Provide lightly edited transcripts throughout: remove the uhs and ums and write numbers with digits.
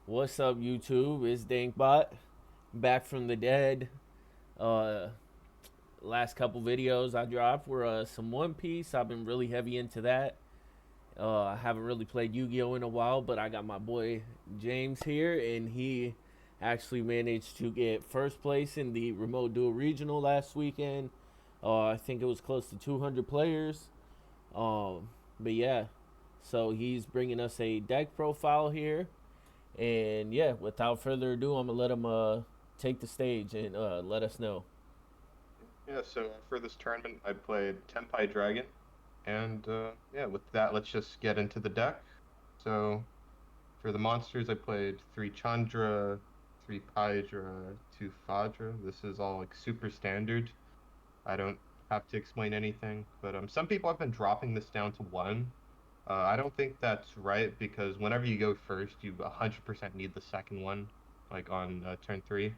What's up, YouTube? It's Dankbot, back from the dead. Uh, Last couple videos I dropped were some One Piece. I've been really heavy into that. I haven't really played Yu-Gi-Oh in a while, but I got my boy James here, and he actually managed to get first place in the remote duel regional last weekend. I think it was close to 200 players. But yeah, so he's bringing us a deck profile here. And yeah, without further ado, I'm gonna let him take the stage and let us know. Yeah, so for this tournament, I played Tenpai Dragon, and yeah, with that, let's just get into the deck. So for the monsters, I played three Chandra, three Pydra, two Fadra. This is all like super standard. I don't have to explain anything, but some people have been dropping this down to one. I don't think that's right because whenever you go first, you 100% need the second one, like on turn three.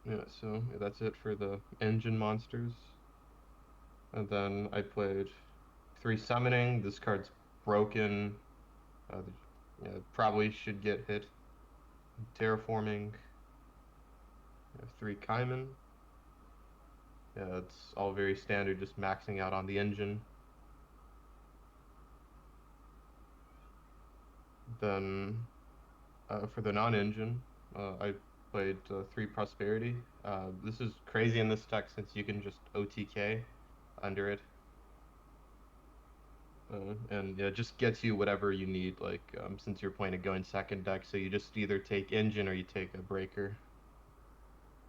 Yeah, so yeah, that's it for the engine monsters. And then I played three summoning. This card's broken. Yeah, probably should get hit. Terraforming. Three Kaiman. Yeah, it's all very standard, just maxing out on the engine. Then for the non-engine, I played three Prosperity. This is crazy in this deck since you can just OTK under it. And yeah, just gets you whatever you need, like since you're playing a going second deck, so you just either take engine or you take a breaker.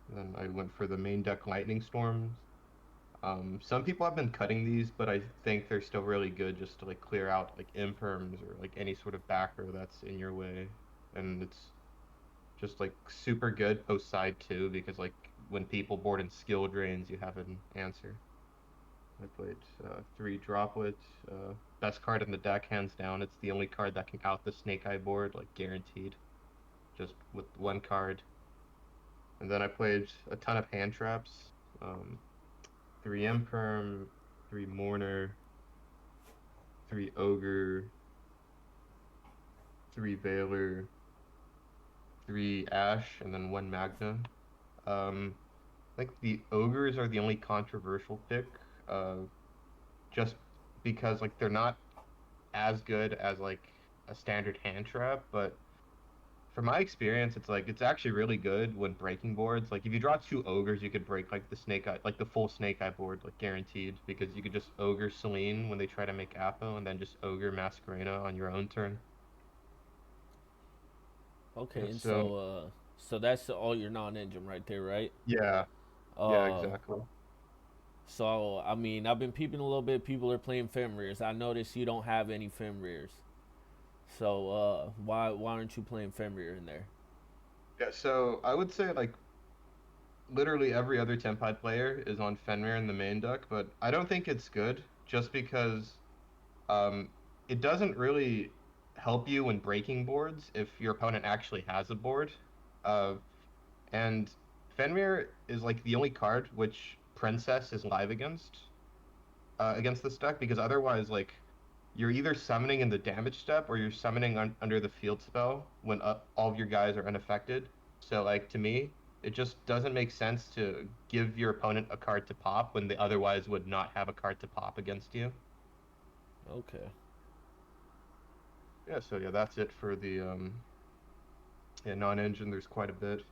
Then I went for the main deck Lightning Storms. Some people have been cutting these, but I think they're still really good just to like clear out like imperms or like any sort of back row that's in your way. And it's just like super good post side too, because like when people board in skill drains, you have an answer. I played three Droplet. Best card in the deck, hands down. It's the only card that can out the Snake Eye board, like guaranteed, just with one card. And then I played a ton of hand traps. Three Imperm, three Mourner, three Ogre, three Veiler, three Ash, and then one Magna. I think the Ogres are the only controversial pick, uh, just because like they're not as good as like a standard hand trap, but from my experience, it's like it's actually really good when breaking boards. Like if you draw two ogres, you could break like the snake eye, like the full snake eye board, like guaranteed, because you could just ogre Celine when they try to make Apo, and then just ogre Masquerena on your own turn. Okay, Yeah, and so so that's all your non-engine right there, right? yeah, yeah, Uh, exactly. so I mean, I've been peeping a little bit. People are playing Fenrirs. I noticed you don't have any Fenrirs. So why aren't you playing Fenrir in there? Yeah, so I would say like literally every other Tenpai player is on Fenrir in the main deck, but I don't think it's good just because Um, it doesn't really help you when breaking boards if your opponent actually has a board. Uh, and Fenrir is like the only card which Princess is live against this deck because otherwise, like you're either summoning in the damage step or you're summoning under the field spell when all of your guys are unaffected. So, like to me, it just doesn't make sense to give your opponent a card to pop when they otherwise would not have a card to pop against you. Okay. Yeah, so yeah, that's it for the yeah, non-engine, there's quite a bit.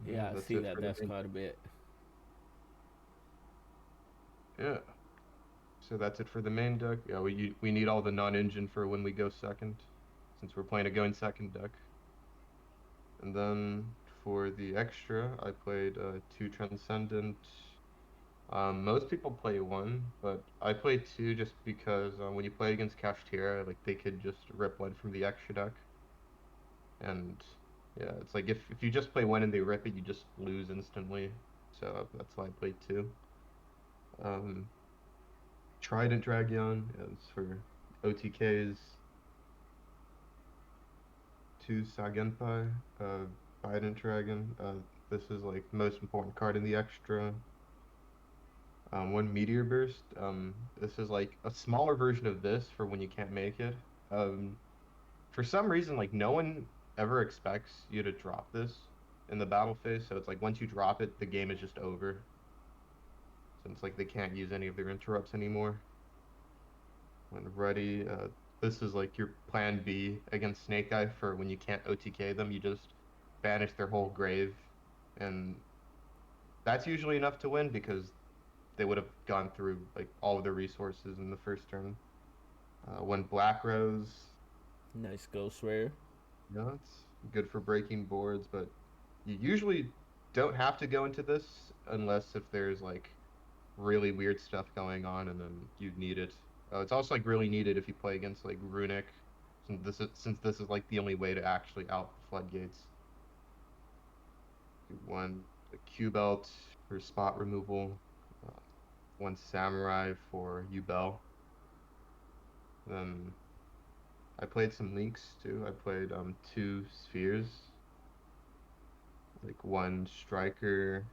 Yeah, Yeah, I that's see it that. for the That's main. quite a bit. Yeah, so that's it for the main deck. Yeah, we need all the non-engine for when we go second, since we're playing a going second deck. And then for the extra, I played two Transcendent. Most people play one, but I play two just because when you play against Kashtira, like they could just rip one from the extra deck. And yeah, it's like if you just play one and they rip it, you just lose instantly. So that's why I played two. Um, Trident Dragon is for OTKs, two Sagenpai, Trident Dragon. This is like most important card in the extra. One Meteor Burst. This is like a smaller version of this for when you can't make it. Um, for some reason, like no one ever expects you to drop this in the battle phase. So it's like once you drop it, the game is just over. Since like they can't use any of their interrupts anymore. When ready, this is like your plan B against Snake Eye for when you can't OTK them. You just banish their whole grave, and that's usually enough to win because they would have gone through like all of their resources in the first turn. When Black Rose, Nice Ghost Rare. it's good for breaking boards, but you usually don't have to go into this unless if there's like really weird stuff going on, and then you'd need it. It's also like really needed if you play against like Runic, since this is like the only way to actually out the floodgates. One a Q belt for spot removal, uh, one Samurai for Ubel. Then I played some links too. I played two spheres, like one striker,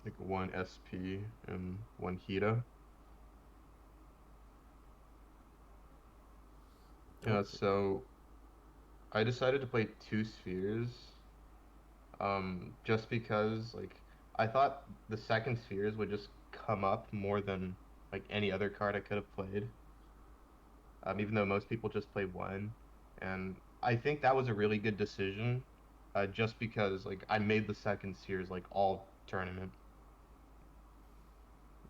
like one SP, and one Hita. Yeah, Okay. so I decided to play two spheres, just because like I thought the second spheres would just come up more than like any other card I could have played. Even though most people just play one, and I think that was a really good decision, just because like I made the second spheres like all tournament.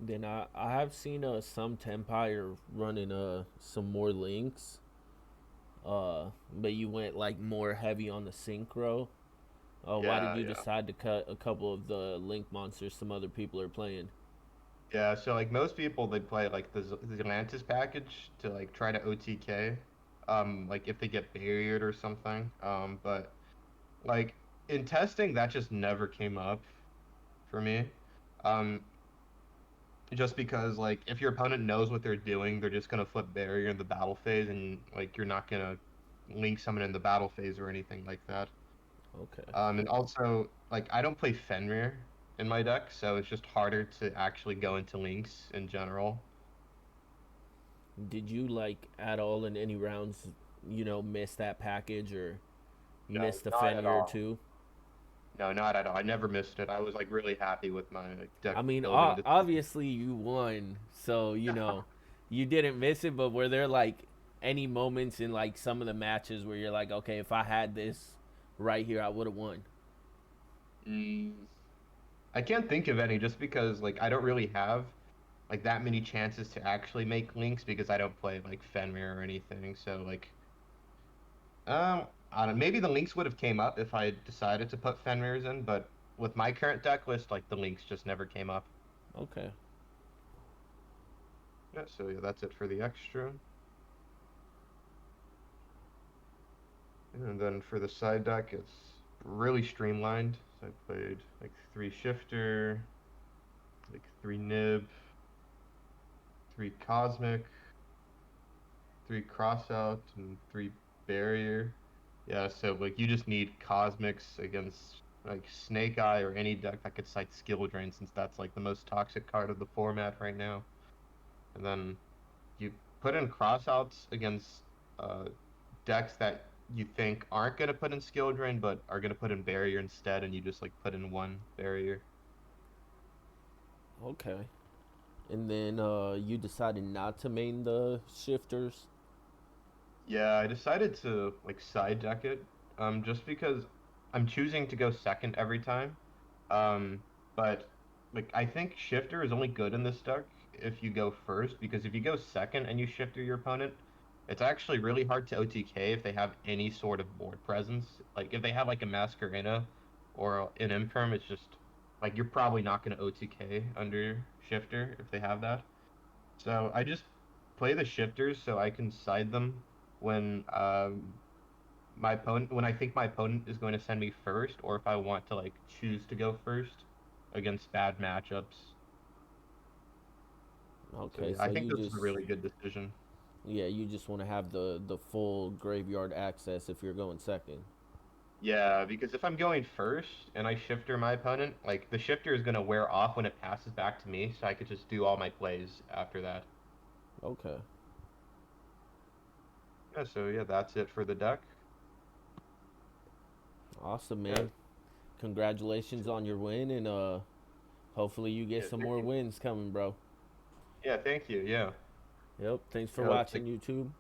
Then I have seen some Tenpai running some more links. But you went like more heavy on the synchro. Why did Yeah, you yeah. decide to cut a couple of the link monsters some other people are playing? Yeah, so like most people they play like the Atlantis package to like try to OTK, like if they get barriered or something. But like in testing that just never came up for me. Um, just because like if your opponent knows what they're doing, they're just gonna flip barrier in the battle phase, and like you're not gonna link summon in the battle phase or anything like that. Okay. And also like I don't play Fenrir in my deck, so it's just harder to actually go into links in general. Did you like at all in any rounds, miss that package or No, miss the not at Fenrir all. too? No, not at all. I never missed it. I was like really happy with my like, deck I mean, building decision. obviously you won, so you didn't miss it. But were there like any moments in like some of the matches where you're like, okay, if I had this right here, I would have won? Mm, I can't think of any just because like I don't really have like that many chances to actually make links because I don't play like Fenrir or anything. So like I don't maybe the links would have came up if I had decided to put Fenrir's in, but with my current deck list, like the links just never came up. Okay. Yeah, so yeah, that's it for the extra. And then for the side deck, it's really streamlined. So I played like three shifter, like three nib, three cosmic, three crossout, and three barrier. Yeah, so like you just need cosmics against like Snake Eye or any deck that could cite skill drain, since that's like the most toxic card of the format right now. And then you put in crossouts against uh, decks that you think aren't going to put in skill drain but are going to put in barrier instead, and you just like put in one barrier. Okay. And then you decided not to main the shifters. Yeah, I decided to like side deck it, just because I'm choosing to go second every time. Um, but like I think shifter is only good in this deck if you go first, because if you go second and you shifter your opponent, it's actually really hard to OTK if they have any sort of board presence. Like if they have like a Masquerena or an Imperm, it's just like you're probably not going to OTK under shifter if they have that. So I just play the shifters so I can side them when my opponent when I think my opponent is going to send me first, or if I want to like choose to go first against bad matchups. So Okay, yeah, I so think you this is a just really good decision. yeah, you just want to have the full graveyard access if you're going second. Yeah, because if I'm going first and I shifter my opponent, like the shifter is gonna wear off when it passes back to me, so I could just do all my plays after that. Okay. Yeah, so yeah, that's it for the deck. Awesome, Yeah, man. Congratulations on your win, and hopefully you get yeah, some thank more you. wins coming, bro. Yeah, thank you. Yeah, Yep. Thanks for yeah, watching YouTube.